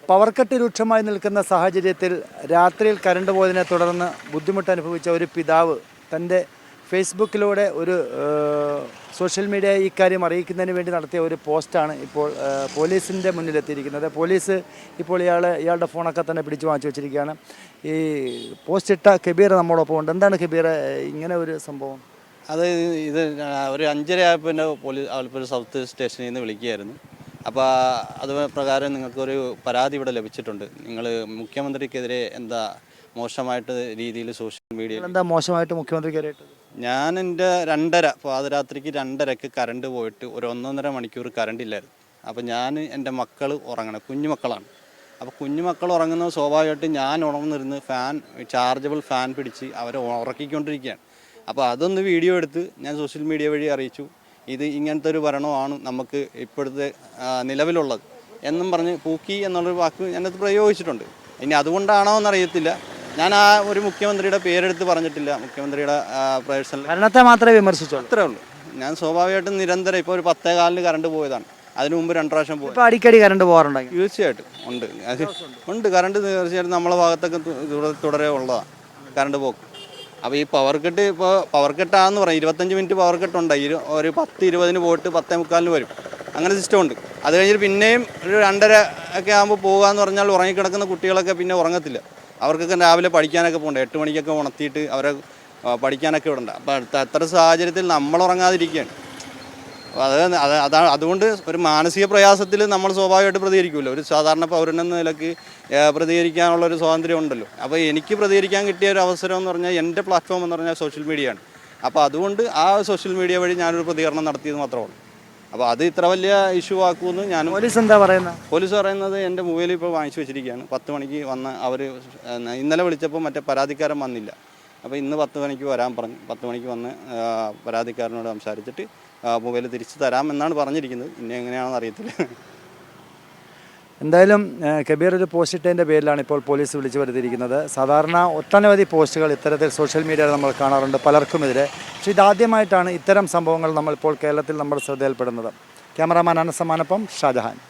Power cut രൂക്ഷമായി നിൽക്കുന്ന സാഹചര്യത്തിൽ രാത്രിയിൽ കറണ്ട് പോയതിനെ തുടർന്ന് ബുദ്ധിമുട്ട് അനുഭവിച്ച ഒരു പിതാവ് തൻ്റെ ഫേസ്ബുക്കിലൂടെ ഒരു സോഷ്യൽ മീഡിയ ഇക്കാര്യം അറിയിക്കുന്നതിന് വേണ്ടി നടത്തിയ ഒരു പോസ്റ്റാണ് ഇപ്പോൾ പോലീസിൻ്റെ മുന്നിലെത്തിയിരിക്കുന്നത്. പോലീസ് ഇപ്പോൾ ഇയാളുടെ ഫോണൊക്കെ തന്നെ പിടിച്ചു വാങ്ങിച്ചു വെച്ചിരിക്കുകയാണ്. ഈ പോസ്റ്റ് ഇട്ട കബീർ നമ്മോടൊപ്പം ഉണ്ട്. എന്താണ് കബീർ ഇങ്ങനെ ഒരു സംഭവം? ഇത് ഒരു 5:30 ആയപ്പോൾ എൻ്റെ പോലീസ് ആലപ്പുഴ സൗത്ത് സ്റ്റേഷനിൽ നിന്ന് വിളിക്കുകയായിരുന്നു. അപ്പോൾ അത് പ്രകാരം നിങ്ങൾക്കൊരു പരാതി ഇവിടെ ലഭിച്ചിട്ടുണ്ട്. നിങ്ങൾ മുഖ്യമന്ത്രിക്കെതിരെ എന്താ മോശമായിട്ട് രീതിയിൽ സോഷ്യൽ മീഡിയയിൽ എന്താ മോശമായിട്ട് മുഖ്യമന്ത്രിക്കെതിരായിട്ട്? ഞാൻ എൻ്റെ 2:30 പാതിരാത്രിക്ക് 2:30 കറണ്ട് പോയിട്ട് ഒരു 1.5 മണിക്കൂർ കറണ്ട് ഇല്ലായിരുന്നു. അപ്പോൾ ഞാൻ എൻ്റെ മക്കൾ ഉറങ്ങണം, കുഞ്ഞുമക്കളാണ്. അപ്പോൾ കുഞ്ഞുമക്കൾ ഉറങ്ങുന്നത് സ്വാഭാവികമായിട്ട് ഞാൻ ഉണർന്നിരുന്ന് ചാർജബിൾ ഫാൻ പിടിച്ച് അവരെ ഉറക്കിക്കൊണ്ടിരിക്കുകയാണ്. അപ്പോൾ അതൊന്ന് വീഡിയോ എടുത്ത് ഞാൻ സോഷ്യൽ മീഡിയ വഴി അറിയിച്ചു. ഇത് ഇങ്ങനത്തെ ഒരു ഭരണമാണ് നമുക്ക് ഇപ്പോഴത്തെ നിലവിലുള്ളത് എന്നും പറഞ്ഞ് പൂക്കി എന്നുള്ളൊരു വാക്ക് ഞാനത് പ്രയോഗിച്ചിട്ടുണ്ട്. ഇനി അതുകൊണ്ടാണോ എന്നറിയത്തില്ല. ഞാൻ ആ ഒരു മുഖ്യമന്ത്രിയുടെ പേരെടുത്ത് പറഞ്ഞിട്ടില്ല. മുഖ്യമന്ത്രിയുടെ പേഴ്സണൽ ഭരണത്തെ മാത്രമേ വിമർശിച്ചു, അത്രേ ഉള്ളൂ. ഞാൻ സ്വാഭാവികമായിട്ടും നിരന്തരം ഇപ്പോൾ ഒരു 10:15 കറണ്ട് പോയതാണ്. അതിനു മുമ്പ് 2 പ്രാവശ്യം പോയി. അടിക്കടി കറണ്ട് പോകാറുണ്ട്? തീർച്ചയായിട്ടും ഉണ്ട്. കറണ്ട് തീർച്ചയായിട്ടും നമ്മളെ ഭാഗത്തൊക്കെ തുടരെ ഉള്ളതാണ് കറണ്ട് പോക്ക്. അപ്പോൾ ഈ പവർ കട്ടാന്ന് പറയും. 25 മിനിറ്റ് പവർ കട്ടുണ്ട്. ഒരു 10:20 പോയിട്ട് 10:45 വരും. അങ്ങനെ സിസ്റ്റം ഉണ്ട്. അത് കഴിഞ്ഞിട്ട് പിന്നെയും ഒരു 2:30 ഒക്കെ ആകുമ്പോൾ പോകുകയെന്ന് പറഞ്ഞാൽ ഉറങ്ങിക്കിടക്കുന്ന കുട്ടികളൊക്കെ പിന്നെ ഉറങ്ങത്തില്ല. അവർക്കൊക്കെ രാവിലെ പഠിക്കാനൊക്കെ പോകണ്ട. 8 മണിക്കൊക്കെ ഉണർത്തിയിട്ട് അവരെ പഠിക്കാനൊക്കെ വിടണ്ട. അപ്പോൾ അത്ര സാഹചര്യത്തിൽ നമ്മൾ ഉറങ്ങാതിരിക്കുകയാണ്. അതുകൊണ്ട് ഒരു മാനസിക പ്രയാസത്തിൽ നമ്മൾ സ്വാഭാവികമായിട്ട് പ്രതികരിക്കുമല്ലോ. ഒരു സാധാരണ പൗരനെന്ന നിലയ്ക്ക് പ്രതികരിക്കാനുള്ളൊരു സ്വാതന്ത്ര്യം ഉണ്ടല്ലോ. അപ്പോൾ എനിക്ക് പ്രതികരിക്കാൻ കിട്ടിയ ഒരു അവസരം എന്ന് പറഞ്ഞാൽ എൻ്റെ പ്ലാറ്റ്ഫോം എന്ന് പറഞ്ഞാൽ സോഷ്യൽ മീഡിയയാണ്. അപ്പോൾ അതുകൊണ്ട് ആ സോഷ്യൽ മീഡിയ വഴി ഞാനൊരു പ്രതികരണം നടത്തിയത് മാത്രമേ ഉള്ളൂ. അപ്പോൾ അത് ഇത്ര വലിയ ഇഷ്യൂ ആക്കുമെന്ന് ഞാൻ. പോലീസ് എന്താ പറയുന്നത്? പോലീസ് പറയുന്നത് എൻ്റെ മൊബൈൽ ഇപ്പോൾ വാങ്ങിച്ചു വെച്ചിരിക്കുകയാണ്. 10 മണിക്ക് വന്ന് അവർ ഇന്നലെ വിളിച്ചപ്പോൾ മറ്റേ പരാതിക്കാരൻ വന്നില്ല. അപ്പോൾ ഇന്ന് 10 മണിക്ക് വരാൻ പറഞ്ഞു. 10 മണിക്ക് വന്ന് പരാതിക്കാരനോട് സംസാരിച്ചിട്ട് മൊബൈൽ തിരിച്ചു തരാമെന്നാണ് പറഞ്ഞിരിക്കുന്നത്. ഇനി എങ്ങനെയാണെന്ന് അറിയത്തില്ല. എന്തായാലും കബീർ ഒരു പോസ്റ്റ് ഇട്ടതിൻ്റെ പേരിലാണ് ഇപ്പോൾ പോലീസ് വിളിച്ചു വരുത്തിയിരിക്കുന്നത്. സാധാരണ ഒട്ടനവധി പോസ്റ്റുകൾ ഇത്തരത്തിൽ സോഷ്യൽ മീഡിയയിൽ നമ്മൾ കാണാറുണ്ട് പലർക്കുമെതിരെ. പക്ഷേ ഇതാദ്യമായിട്ടാണ് ഇത്തരം സംഭവങ്ങൾ നമ്മളിപ്പോൾ കേരളത്തിൽ നമ്മൾ ശ്രദ്ധയിൽപ്പെടുന്നത്. ക്യാമറാമാൻ അനസമാനൊപ്പം ഷാജഹാൻ.